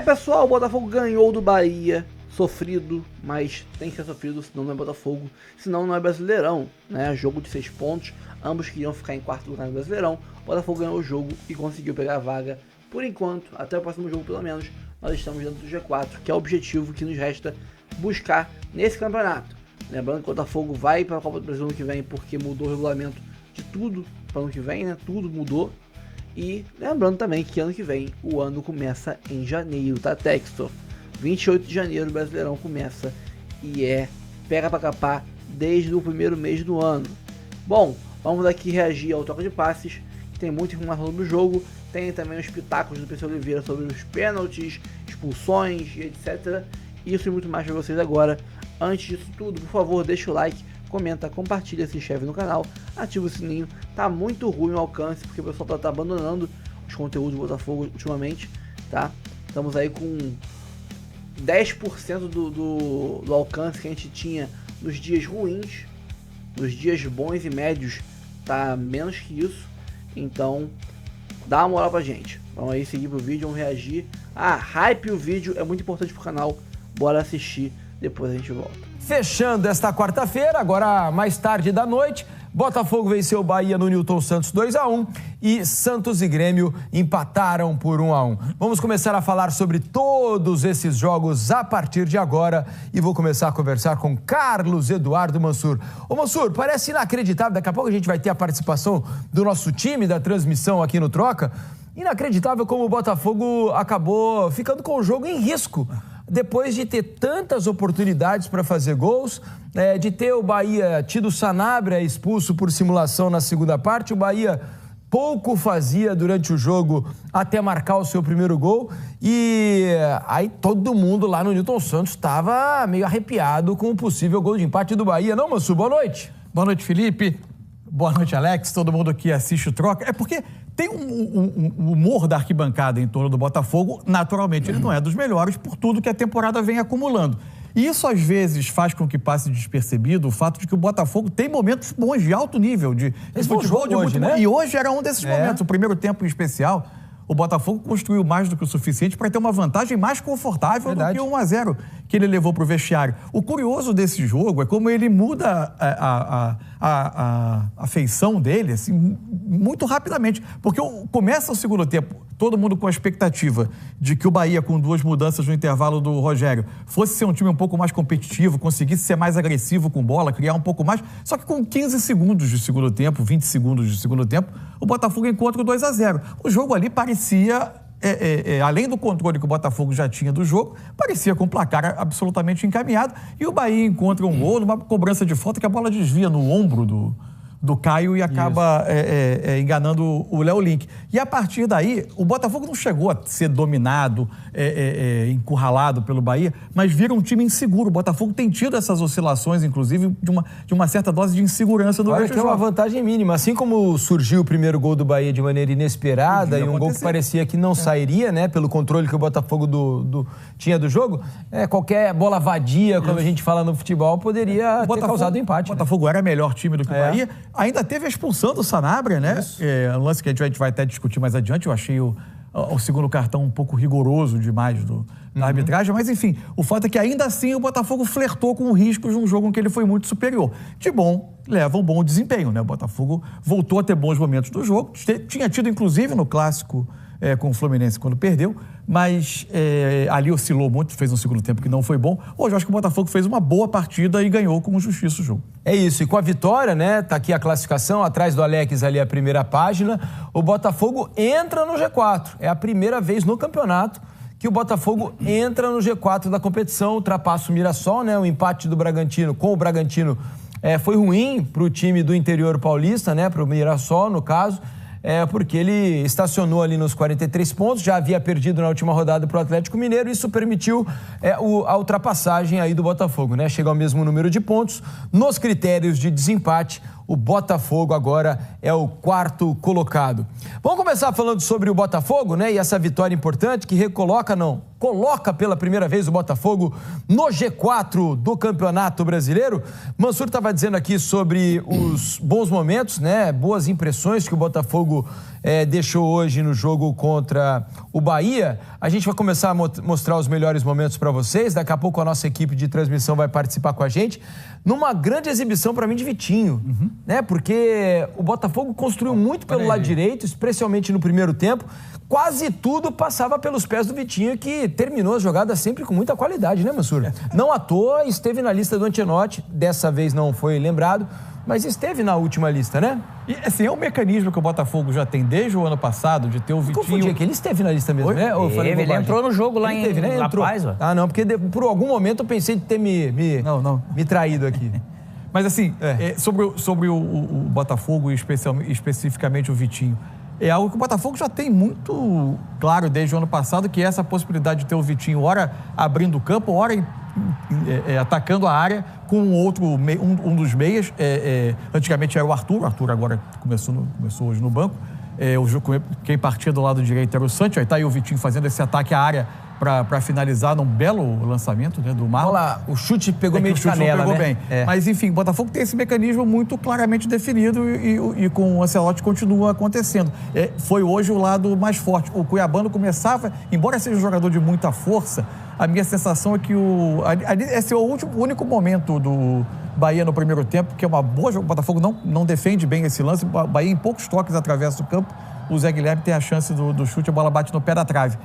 Pessoal, o Botafogo ganhou do Bahia, sofrido, mas tem que ser sofrido, senão não é Botafogo, senão não é Brasileirão, né? Jogo de 6 pontos, ambos queriam ficar em quarto lugar no Brasileirão, o Botafogo ganhou o jogo e conseguiu pegar a vaga, por enquanto, até o próximo jogo pelo menos, nós estamos dentro do G4, que é o objetivo que nos resta buscar nesse campeonato. Lembrando que o Botafogo vai para a Copa do Brasil ano que vem, porque mudou o regulamento de tudo para ano que vem, né? Tudo mudou. E lembrando também que ano que vem o ano começa em janeiro, tá, Textor? 28 de janeiro o Brasileirão começa e pega pra capar desde o primeiro mês do ano. Bom, vamos aqui reagir ao troca de passes, tem muita informação sobre o jogo, tem também os pitacos do PC Oliveira sobre os pênaltis, expulsões e etc. Isso e muito mais pra vocês agora. Antes disso tudo, por favor, deixa o like, comenta, compartilha, se inscreve no canal, ativa o sininho. Tá muito ruim o alcance, porque o pessoal tá abandonando os conteúdos do Botafogo ultimamente, tá? Estamos aí com 10% do alcance que a gente tinha nos dias ruins. Nos dias bons e médios tá menos que isso. Então, dá uma moral pra gente. Vamos aí seguir pro vídeo, vamos reagir. Hype o vídeo, é muito importante pro canal. Bora assistir, depois a gente volta. Fechando esta quarta-feira, agora mais tarde da noite, Botafogo venceu o Bahia no Newton Santos 2-1 e Santos e Grêmio empataram por 1-1. Vamos começar a falar sobre todos esses jogos a partir de agora e vou começar a conversar com Carlos Eduardo Mansur. Ô Mansur, parece inacreditável, daqui a pouco a gente vai ter a participação do nosso time da transmissão aqui no Troca. Inacreditável como o Botafogo acabou ficando com o jogo em risco. Depois de ter tantas oportunidades para fazer gols, de ter o Bahia tido o Sanabria expulso por simulação na segunda parte, o Bahia pouco fazia durante o jogo até marcar o seu primeiro gol, e aí todo mundo lá no Newton Santos estava meio arrepiado com o possível gol de empate do Bahia. Não, Mansur, boa noite. Boa noite, Felipe. Boa noite, Alex. Todo mundo que assiste o Troca. É porque tem um humor da arquibancada em torno do Botafogo. Naturalmente, ele não é dos melhores por tudo que a temporada vem acumulando. E isso, às vezes, faz com que passe despercebido o fato de que o Botafogo tem momentos bons, de alto nível, de futebol de hoje, né? E hoje era um desses momentos. O primeiro tempo, em especial, o Botafogo construiu mais do que o suficiente para ter uma vantagem mais confortável do que o 1-0 que ele levou para o vestiário. O curioso desse jogo é como ele muda a feição dele assim, muito rapidamente. Porque começa o segundo tempo, todo mundo com a expectativa de que o Bahia, com 2 mudanças no intervalo do Rogério, fosse ser um time um pouco mais competitivo, conseguisse ser mais agressivo com bola, criar um pouco mais. Só que com 15 segundos de segundo tempo, 20 segundos de segundo tempo, o Botafogo encontra o 2-0. O jogo ali parecia, além do controle que o Botafogo já tinha do jogo, parecia com o placar absolutamente encaminhado. E o Bahia encontra um gol numa cobrança de falta que a bola desvia no ombro do Caio e acaba enganando o Léo Link. E a partir daí, o Botafogo não chegou a ser dominado, encurralado pelo Bahia, mas vira um time inseguro. O Botafogo tem tido essas oscilações, inclusive, de uma certa dose de insegurança durante o jogo. Olha que é uma vantagem mínima. Assim como surgiu o primeiro gol do Bahia de maneira inesperada e um gol que parecia que não sairia, né, pelo controle que o Botafogo tinha do jogo, qualquer bola vadia, como a gente fala no futebol, poderia ter causado empate. O Botafogo era melhor time do que o Bahia. Ainda teve a expulsão do Sanabria, né? Um lance que a gente vai até discutir mais adiante. Eu achei o segundo cartão um pouco rigoroso demais na arbitragem. Mas, enfim, o fato é que ainda assim o Botafogo flertou com o risco de um jogo em que ele foi muito superior. De bom, leva um bom desempenho, né? O Botafogo voltou a ter bons momentos do jogo. Tinha tido, inclusive, no clássico com o Fluminense quando perdeu, mas ali oscilou muito, fez um segundo tempo que não foi bom. Hoje eu acho que o Botafogo fez uma boa partida e ganhou com justiça o jogo. É isso, e com a vitória, né, tá aqui a classificação, atrás do Alex ali a primeira página, o Botafogo entra no G4. É a primeira vez no campeonato que o Botafogo entra no G4 da competição, ultrapassa o Mirassol, né, o empate do Bragantino com o Bragantino foi ruim para o time do interior paulista, né, para o Mirassol, no caso, porque ele estacionou ali nos 43 pontos, já havia perdido na última rodada para o Atlético Mineiro, e isso permitiu a ultrapassagem aí do Botafogo, né? Chega ao mesmo número de pontos. Nos critérios de desempate, o Botafogo agora é o 4º colocado. Vamos começar falando sobre o Botafogo, né? E essa vitória importante que coloca pela primeira vez o Botafogo no G4 do Campeonato Brasileiro. Mansur estava dizendo aqui sobre os bons momentos, né? Boas impressões que o Botafogo deixou hoje no jogo contra o Bahia. A gente vai começar a mostrar os melhores momentos para vocês. Daqui a pouco a nossa equipe de transmissão vai participar com a gente. Numa grande exibição para mim de Vitinho, né? Porque o Botafogo construiu muito pelo lado direito, especialmente no primeiro tempo. Quase tudo passava pelos pés do Vitinho, que terminou a jogada sempre com muita qualidade, né, Mansur? Não à toa, esteve na lista do Ancelotti, dessa vez não foi lembrado, mas esteve na última lista, né? E, assim, é um mecanismo que o Botafogo já tem desde o ano passado, de ter o Vitinho... Confundi aqui, ele esteve na lista mesmo, né? Ele entrou no jogo lá em La Paz, ó. Ah, não, porque por algum momento eu pensei de ter me traído aqui. Mas assim, sobre o Botafogo e especificamente o Vitinho, é algo que o Botafogo já tem muito claro desde o ano passado, que é essa possibilidade de ter o Vitinho, ora abrindo o campo, ora atacando a área com um dos meias. Antigamente era o Arthur agora começou hoje no banco. Quem partia do lado direito era o Santos, aí tá aí o Vitinho fazendo esse ataque à área para finalizar num belo lançamento, né, do Marlon. Olha lá, o chute pegou meio de canela, pegou né? bem. Mas enfim, o Botafogo tem esse mecanismo muito claramente definido e com o Ancelotti continua acontecendo. Foi hoje o lado mais forte. O Cuiabano começava, embora seja um jogador de muita força, a minha sensação é que esse é o único momento do Bahia no primeiro tempo, que é uma boa... O Botafogo não defende bem esse lance. O Bahia em poucos toques atravessa o campo. O Zé Guilherme tem a chance do chute, a bola bate no pé da trave.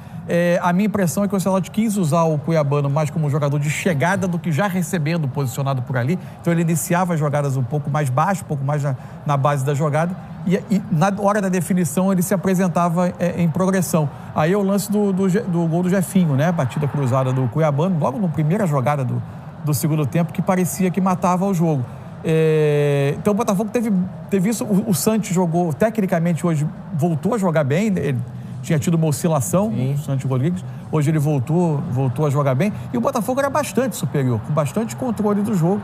A minha impressão é que o Ancelotti quis usar o Cuiabano mais como jogador de chegada do que já recebendo, posicionado por ali. Então ele iniciava as jogadas um pouco mais baixo, um pouco mais na base da jogada. E na hora da definição ele se apresentava em progressão. Aí é o lance do gol do Jefinho, né? Batida cruzada do Cuiabano, logo na primeira jogada do segundo tempo, que parecia que matava o jogo. Então o Botafogo teve isso. O Santos jogou, tecnicamente hoje voltou a jogar bem, ele tinha tido uma oscilação, o Santos Rodrigues, hoje ele voltou a jogar bem, e o Botafogo era bastante superior, com bastante controle do jogo.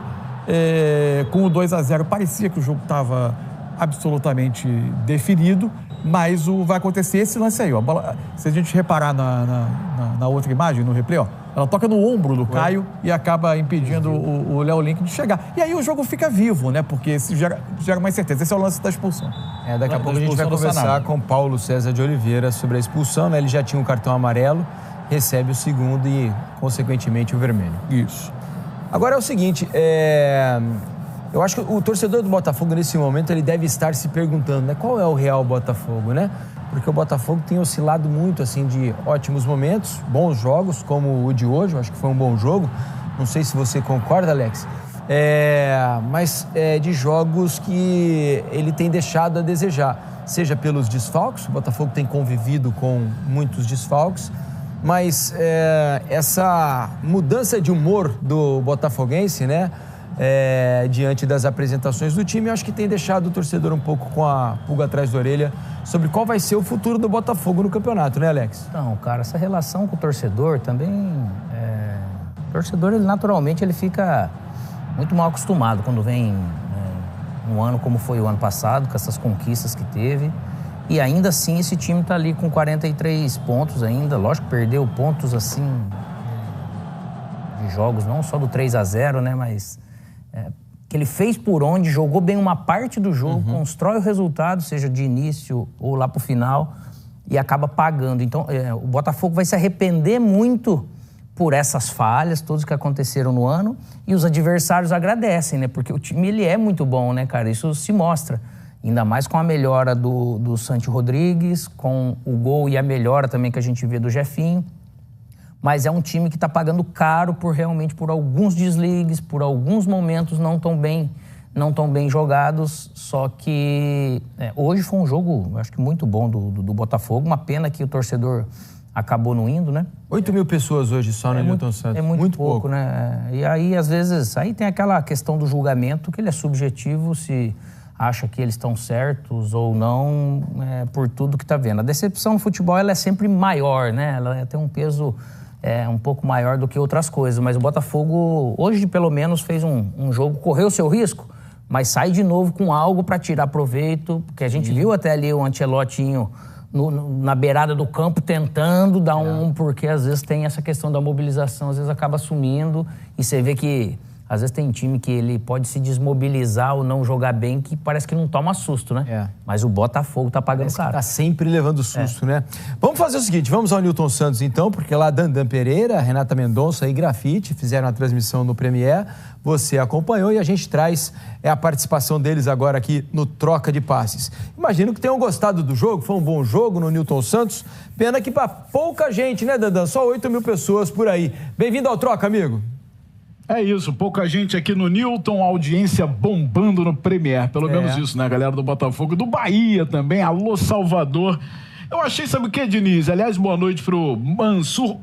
Com o 2-0 parecia que o jogo estava absolutamente definido, mas vai acontecer esse lance aí, ó. A bola, se a gente reparar na outra imagem, no replay, ó, ela toca no ombro do Caio e acaba impedindo o Léo Link de chegar. E aí o jogo fica vivo, né? Porque se gera mais certeza. Esse é o lance da expulsão. Daqui a pouco a gente vai conversar com Paulo César de Oliveira sobre a expulsão, né? Ele já tinha um cartão amarelo, recebe o segundo e, consequentemente, o vermelho. Isso. Agora é o seguinte, eu acho que o torcedor do Botafogo, nesse momento, ele deve estar se perguntando, né? Qual é o real Botafogo, né? Porque o Botafogo tem oscilado muito, assim, de ótimos momentos, bons jogos, como o de hoje, eu acho que foi um bom jogo. Não sei se você concorda, Alex. Mas de jogos que ele tem deixado a desejar, seja pelos desfalques, o Botafogo tem convivido com muitos desfalques, mas essa mudança de humor do botafoguense, né? Diante das apresentações do time, eu acho que tem deixado o torcedor um pouco com a pulga atrás da orelha sobre qual vai ser o futuro do Botafogo no campeonato, né, Alex? Então, cara, essa relação com o torcedor também... O torcedor, ele, naturalmente, ele fica muito mal acostumado quando vem um ano como foi o ano passado, com essas conquistas que teve. E ainda assim, esse time tá ali com 43 pontos ainda. Lógico, perdeu pontos, assim, de jogos, não só do 3-0, né, mas... que ele fez por onde, jogou bem uma parte do jogo, constrói o resultado, seja de início ou lá pro final, e acaba pagando. Então, o Botafogo vai se arrepender muito por essas falhas, todas que aconteceram no ano, e os adversários agradecem, né? Porque o time, ele é muito bom, né, cara? Isso se mostra. Ainda mais com a melhora do Santos Rodrigues, com o gol e a melhora também que a gente vê do Jefinho. Mas é um time que está pagando caro por alguns desligues, por alguns momentos não tão bem jogados. Só que hoje foi um jogo, acho que muito bom do Botafogo. Uma pena que o torcedor acabou não indo, né? 8.000 pessoas hoje só no Newton Santos. É muito pouco, né? E aí, às vezes, aí tem aquela questão do julgamento, que ele é subjetivo, se acha que eles estão certos ou não, por tudo que está vendo. A decepção no futebol, ela é sempre maior, né? Ela tem um peso... um pouco maior do que outras coisas, mas o Botafogo hoje pelo menos fez um jogo, correu o seu risco, mas sai de novo com algo para tirar proveito, porque a gente viu até ali o Ancelottinho na beirada do campo tentando dar porque às vezes tem essa questão da mobilização, às vezes acaba sumindo, e você vê que Às vezes tem time que ele pode se desmobilizar ou não jogar bem, que parece que não toma susto, né? Mas o Botafogo tá pagando caro. Tá sempre levando susto, né? Vamos fazer o seguinte, vamos ao Newton Santos então, porque lá Dandan Pereira, Renata Mendonça e Grafite fizeram a transmissão no Premier, você acompanhou e a gente traz a participação deles agora aqui no Troca de Passes. Imagino que tenham gostado do jogo, foi um bom jogo no Newton Santos, pena que para pouca gente, né, Dandan? Só 8.000 pessoas por aí. Bem-vindo ao Troca, amigo. É isso, pouca gente aqui no Newton, audiência bombando no Premier, pelo menos isso, né, galera do Botafogo, do Bahia também, alô Salvador. Eu achei, sabe o que, Diniz? Aliás, boa noite pro Mansur,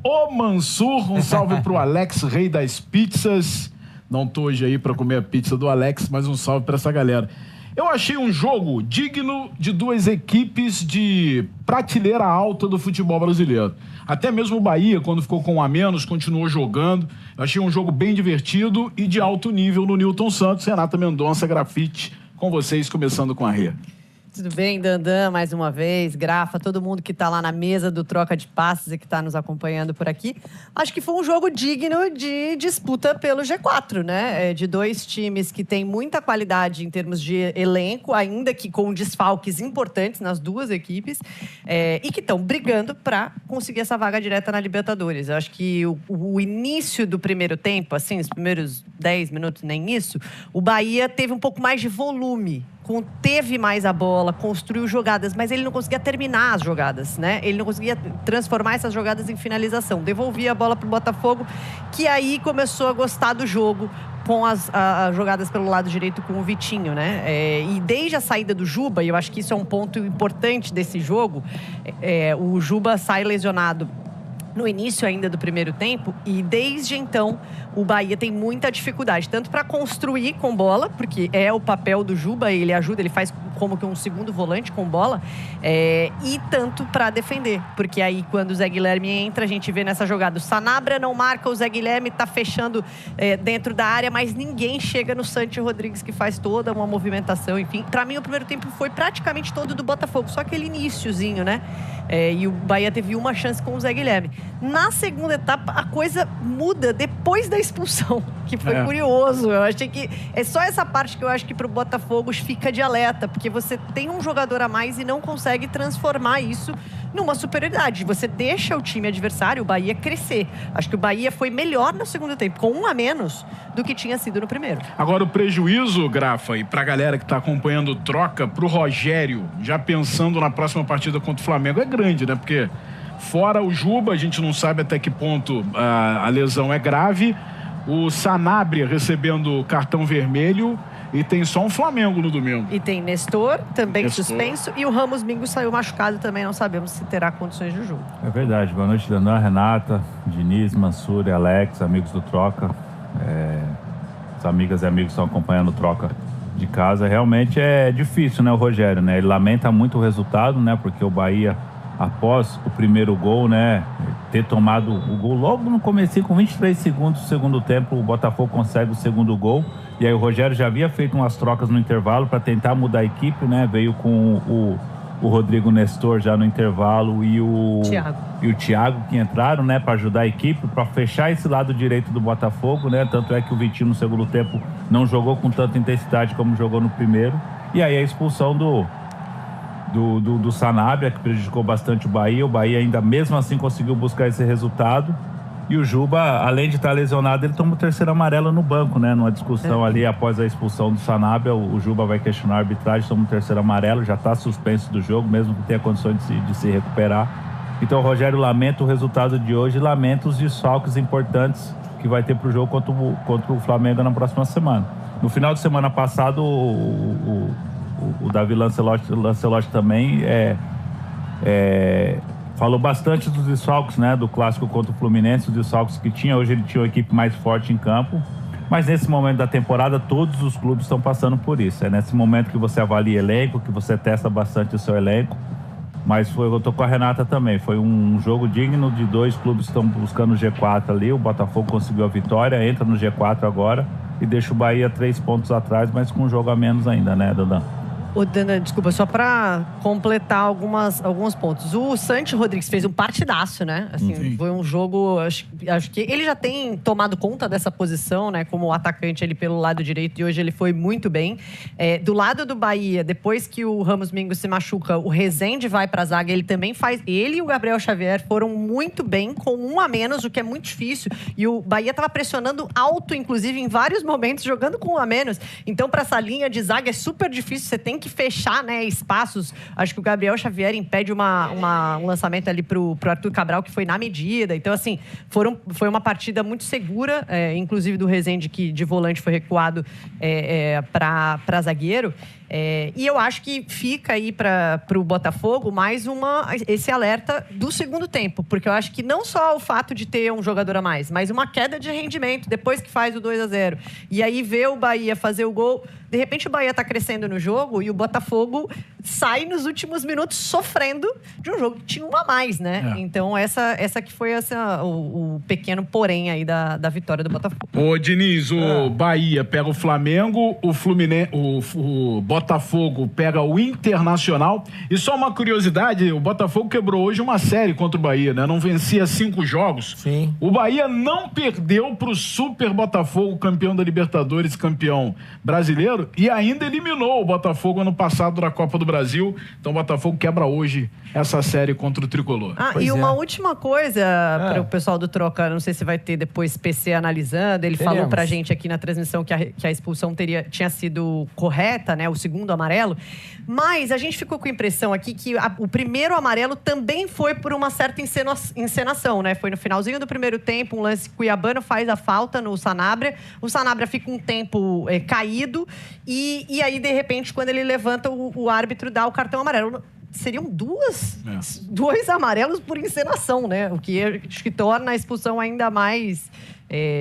um salve pro Alex, rei das pizzas. Não tô hoje aí pra comer a pizza do Alex, mas um salve pra essa galera. Eu achei um jogo digno de duas equipes de prateleira alta do futebol brasileiro. Até mesmo o Bahia, quando ficou com um a menos, continuou jogando. Eu achei um jogo bem divertido e de alto nível no Newton Santos. Renata Mendonça, Grafite, com vocês, começando com a Rê. Tudo bem, Dandan, mais uma vez, Grafa, todo mundo que está lá na mesa do Troca de Passes e que está nos acompanhando por aqui. Acho que foi um jogo digno de disputa pelo G4, né? De dois times que têm muita qualidade em termos de elenco, ainda que com desfalques importantes nas duas equipes, e que estão brigando para conseguir essa vaga direta na Libertadores. Eu acho que o início do primeiro tempo, assim, os primeiros 10 minutos, nem isso, o Bahia teve um pouco mais de volume. Teve mais a bola, construiu jogadas, mas ele não conseguia terminar as jogadas, né? Ele não conseguia transformar essas jogadas em finalização. Devolvia a bola para o Botafogo, que aí começou a gostar do jogo com as jogadas pelo lado direito com o Vitinho, né? E desde a saída do Juba, e eu acho que isso é um ponto importante desse jogo, o Juba sai lesionado no início ainda do primeiro tempo, e desde então o Bahia tem muita dificuldade, tanto para construir com bola, porque é o papel do Juba, ele ajuda, ele faz como que um segundo volante com bola, e tanto para defender, porque aí quando o Zé Guilherme entra, a gente vê nessa jogada, o Sanabria não marca, o Zé Guilherme tá fechando dentro da área, mas ninguém chega no Santi Rodrigues, que faz toda uma movimentação, enfim. Para mim o primeiro tempo foi praticamente todo do Botafogo, só aquele iniciozinho, né? E o Bahia teve uma chance com o Zé Guilherme. Na segunda etapa, a coisa muda depois da expulsão, que foi curioso. Eu achei que é só essa parte que eu acho que pro Botafogo fica de alerta, porque você tem um jogador a mais e não consegue transformar isso numa superioridade. Você deixa o time adversário, o Bahia, crescer. Acho que o Bahia foi melhor no segundo tempo, com um a menos do que tinha sido no primeiro. Agora o prejuízo, Grafa, e pra galera que tá acompanhando troca, pro Rogério, já pensando na próxima partida contra o Flamengo, é grande, né? Porque fora o Juba, a gente não sabe até que ponto a lesão é grave. O Sanabria recebendo cartão vermelho e tem só um Flamengo no domingo. E tem Nestor, também suspenso, e o Ramos Mingo saiu machucado também, não sabemos se terá condições de jogo. É verdade. Boa noite, Dandan, Renata, Diniz, Mansur e Alex, amigos do Troca. As amigas e amigos estão acompanhando o Troca de casa. Realmente é difícil, né, o Rogério, né? Ele lamenta muito o resultado, né? Porque o Bahia, após o primeiro gol, né, ter tomado o gol logo no comecinho, com 23 segundos do segundo tempo, o Botafogo consegue o segundo gol. E aí o Rogério já havia feito umas trocas no intervalo para tentar mudar a equipe, né? Veio com o Rodrigo Nestor já no intervalo e o Thiago que entraram, né, para ajudar a equipe, para fechar esse lado direito do Botafogo, né? Tanto é que o Vitinho no segundo tempo não jogou com tanta intensidade como jogou no primeiro. E aí a expulsão do Sanabria, que prejudicou bastante o Bahia. O Bahia ainda mesmo assim conseguiu buscar esse resultado. E o Juba, além de estar lesionado, ele toma o terceiro amarelo no banco, né? Numa discussão ali após a expulsão do Sanabria, o Juba vai questionar a arbitragem, toma o terceiro amarelo, já está suspenso do jogo, mesmo que tenha condições de se recuperar. Então o Rogério lamenta o resultado de hoje, lamenta os desfalques importantes que vai ter para o jogo contra o Flamengo na próxima semana. No final de semana passado, o Davi Lancelotti também falou bastante dos desfalques, né, do clássico contra o Fluminense, os desfalques que tinha. Hoje ele tinha uma equipe mais forte em campo, mas nesse momento da temporada todos os clubes estão passando por isso. É nesse momento que você avalia elenco, que você testa bastante o seu elenco. Mas eu tô com a Renata também, foi um jogo digno de dois clubes que estão buscando o G4 ali. O Botafogo conseguiu a vitória, entra no G4 agora e deixa o Bahia 3 pontos atrás, mas com um jogo a menos ainda, né, Dandan? Dana, desculpa, só para completar alguns pontos. O Santi Rodrigues fez um partidaço, né? Assim, foi um jogo... Acho que ele já tem tomado conta dessa posição, né? Como atacante ali pelo lado direito, e hoje ele foi muito bem. Do lado do Bahia, depois que o Ramos Mingo se machuca, o Rezende vai para a zaga, ele também faz... Ele e o Gabriel Xavier foram muito bem, com 1 a menos, o que é muito difícil. E o Bahia estava pressionando alto, inclusive, em vários momentos, jogando com 1 a menos. Então, para essa linha de zaga é super difícil, você tem que fechar, né, espaços. Acho que o Gabriel Xavier impede um lançamento ali pro Arthur Cabral, que foi na medida. Então, assim, foi uma partida muito segura, inclusive do Rezende, que de volante foi recuado para zagueiro. E eu acho que fica aí para o Botafogo mais esse alerta do segundo tempo, porque eu acho que não só o fato de ter um jogador a mais, mas uma queda de rendimento depois que faz o 2-0. E aí ver o Bahia fazer o gol, de repente o Bahia está crescendo no jogo e o Botafogo sai nos últimos minutos sofrendo de um jogo que tinha 1 a mais, né? Então essa que foi o pequeno porém aí da vitória do Botafogo. Ô Diniz, o Bahia pega o Flamengo, o Fluminense, o Botafogo pega o Internacional. E só uma curiosidade, o Botafogo quebrou hoje uma série contra o Bahia, né? Não vencia 5 jogos. Sim. O Bahia não perdeu pro Super Botafogo, campeão da Libertadores, campeão brasileiro, e ainda eliminou o Botafogo ano passado da Copa do Brasil. Então o Botafogo quebra hoje essa série contra o Tricolor. Uma última coisa para o pessoal do Troca, não sei se vai ter depois PC analisando, ele falou pra gente aqui na transmissão que a expulsão tinha sido correta, né? O segundo amarelo, mas a gente ficou com a impressão aqui que o primeiro amarelo também foi por uma certa encenação, né? Foi no finalzinho do primeiro tempo, um lance cuiabano faz a falta no Sanabria, o Sanabria fica um tempo caído e aí, de repente, quando ele levanta, o árbitro dá o cartão amarelo. Seriam dois amarelos por encenação, né? O que acho que torna a expulsão ainda mais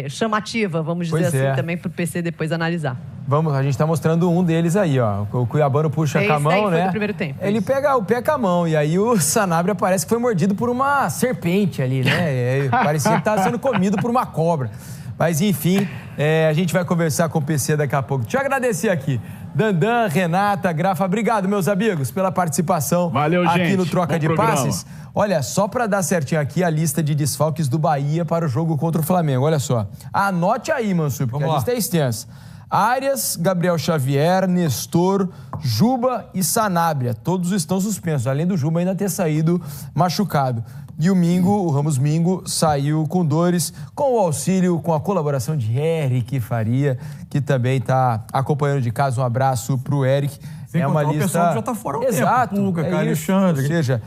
chamativa, vamos dizer assim, também para o PC depois analisar. A gente está mostrando um deles aí, ó. O cuiabano puxa com a mão, né? Foi do primeiro tempo. Ele pega o pé com a mão e aí o Sanabria parece que foi mordido por uma serpente ali, né? Parecia que estava sendo comido por uma cobra. Mas, enfim, a gente vai conversar com o PC daqui a pouco. Deixa eu agradecer aqui. Dandan, Renata, Grafa, obrigado, meus amigos, pela participação. Valeu, aqui gente. No Troca Bom de programa. Passes. Olha, só para dar certinho aqui a lista de desfalques do Bahia para o jogo contra o Flamengo. Olha só. Anote aí, Mansur, porque a lista é extensa. Arias, Gabriel Xavier, Nestor, Juba e Sanabria. Todos estão suspensos, além do Juba ainda ter saído machucado. E o Ramos Mingo, saiu com dores, com o auxílio, com a colaboração de Eric Faria, que também está acompanhando de casa. Um abraço para o Eric. Sem contar o pessoal que já está fora o Exato, tempo. Puga, Alexandre. Ou seja,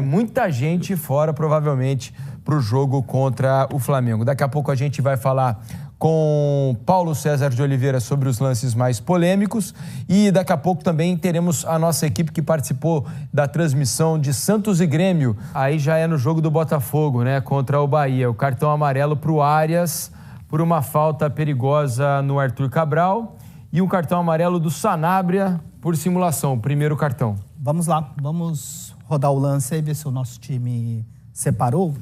muita gente fora, provavelmente, para o jogo contra o Flamengo. Daqui a pouco a gente vai falar com Paulo César de Oliveira sobre os lances mais polêmicos e daqui a pouco também teremos a nossa equipe que participou da transmissão de Santos e Grêmio. Aí já é no jogo do Botafogo, né, contra o Bahia. O cartão amarelo para o Arias por uma falta perigosa no Arthur Cabral e um cartão amarelo do Sanabria por simulação, o primeiro cartão. Vamos lá, vamos rodar o lance aí, ver se o nosso time separou.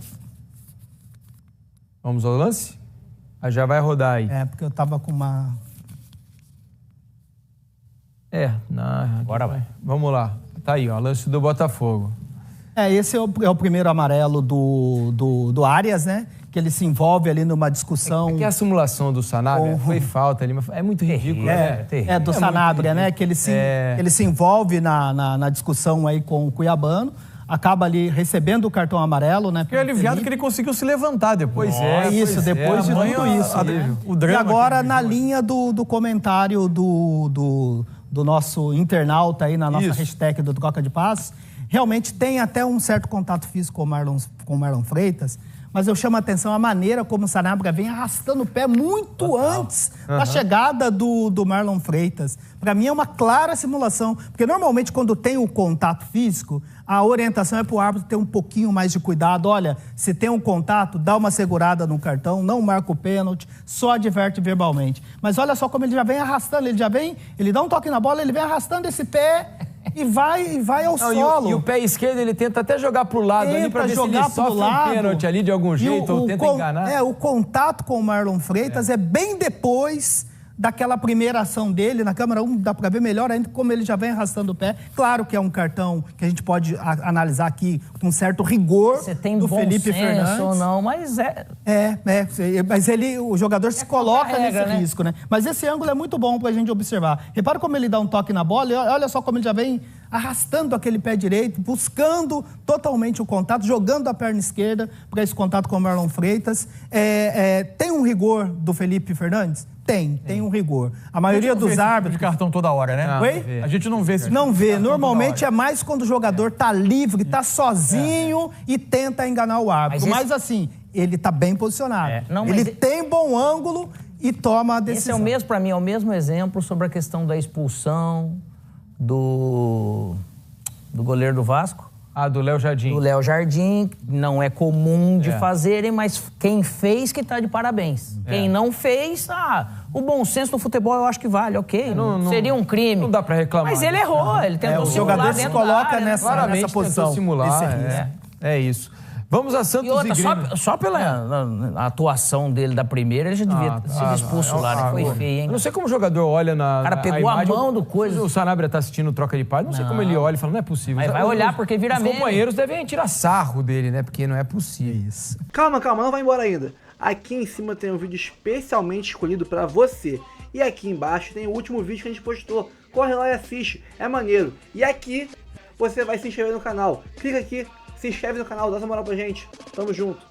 Vamos ao lance? Já vai rodar aí. Porque eu tava com uma... Agora vai. Vamos lá. Tá aí, ó, lance do Botafogo. Esse é o primeiro amarelo do Arias, né? Que ele se envolve ali numa discussão... Que a simulação do Sanabria foi falta ali, mas é muito ridículo. Do Sanabria, né? Que ele se envolve na discussão aí com o cuiabano. Acaba ali recebendo o cartão amarelo, né? Fiquei aliviado que ele conseguiu se levantar depois. Depois de tudo isso. O drama. E agora, na linha do comentário do nosso internauta aí, na nossa hashtag do Troca de Passes, realmente tem até um certo contato físico com o Marlon Freitas, mas eu chamo a atenção a maneira como o Sanabria vem arrastando o pé muito antes da chegada do Marlon Freitas. Para mim é uma clara simulação, porque normalmente quando tem o contato físico, a orientação é para o árbitro ter um pouquinho mais de cuidado. Olha, se tem um contato, dá uma segurada no cartão, não marca o pênalti, só adverte verbalmente. Mas olha só como ele já vem arrastando, ele dá um toque na bola, ele vem arrastando esse pé e vai ao solo. E o pé esquerdo ele tenta até jogar pro lado ali para ver se ele sofre um pênalti ali de algum jeito ou tenta enganar. O contato com o Marlon Freitas é bem depois daquela primeira ação dele, na câmera 1 dá pra ver melhor ainda como ele já vem arrastando o pé. Claro que é um cartão que a gente pode analisar aqui com um certo rigor Você tem do bom Felipe senso Fernandes. ou não, mas Mas o jogador se coloca regra, nesse risco, né? Mas esse ângulo é muito bom pra gente observar. Repara como ele dá um toque na bola e olha só como ele já vem arrastando aquele pé direito, buscando totalmente o contato, jogando a perna esquerda para esse contato com o Marlon Freitas. Tem um rigor do Felipe Fernandes? Tem um rigor. A maioria dos árbitros... de cartão toda hora, né? Oi? A gente não vê esse Não vê. cartão Normalmente toda hora. é mais quando o jogador tá livre, tá sozinho e tenta enganar o árbitro. Mas assim, ele tá bem posicionado. Ele tem bom ângulo e toma a decisão. Esse é o mesmo, para mim, é o mesmo exemplo sobre a questão da expulsão do goleiro do Vasco. Do Léo Jardim. Do Léo Jardim, não é comum de fazerem, mas quem fez que tá de parabéns. Quem não fez, o bom senso no futebol eu acho que vale, ok. Não seria um crime. Não dá pra reclamar. Mas ele errou, ele tentou o simular jogador se dentro da coloca área, nessa Claramente posição. tentou simular. Esse É isso. Vamos a Santos E outra, e Grêmio. só pela a atuação dele da primeira, ele já devia ser expulso lá, né? Foi feio, hein? Eu não sei como o jogador olha na. O cara pegou a imagem. mão do coisa. O Sanabria tá assistindo o Troca de Paz. Não sei como ele olha e fala, não é possível. Mas vai olhar porque vira Os meme. companheiros devem tirar sarro dele, né? Porque não é possível. Isso. Calma, não vai embora ainda. Aqui em cima tem um vídeo especialmente escolhido pra você. E aqui embaixo tem o último vídeo que a gente postou. Corre lá e assiste, é maneiro. E aqui você vai se inscrever no canal. Clica aqui, se inscreve no canal, dá essa moral pra gente. Tamo junto.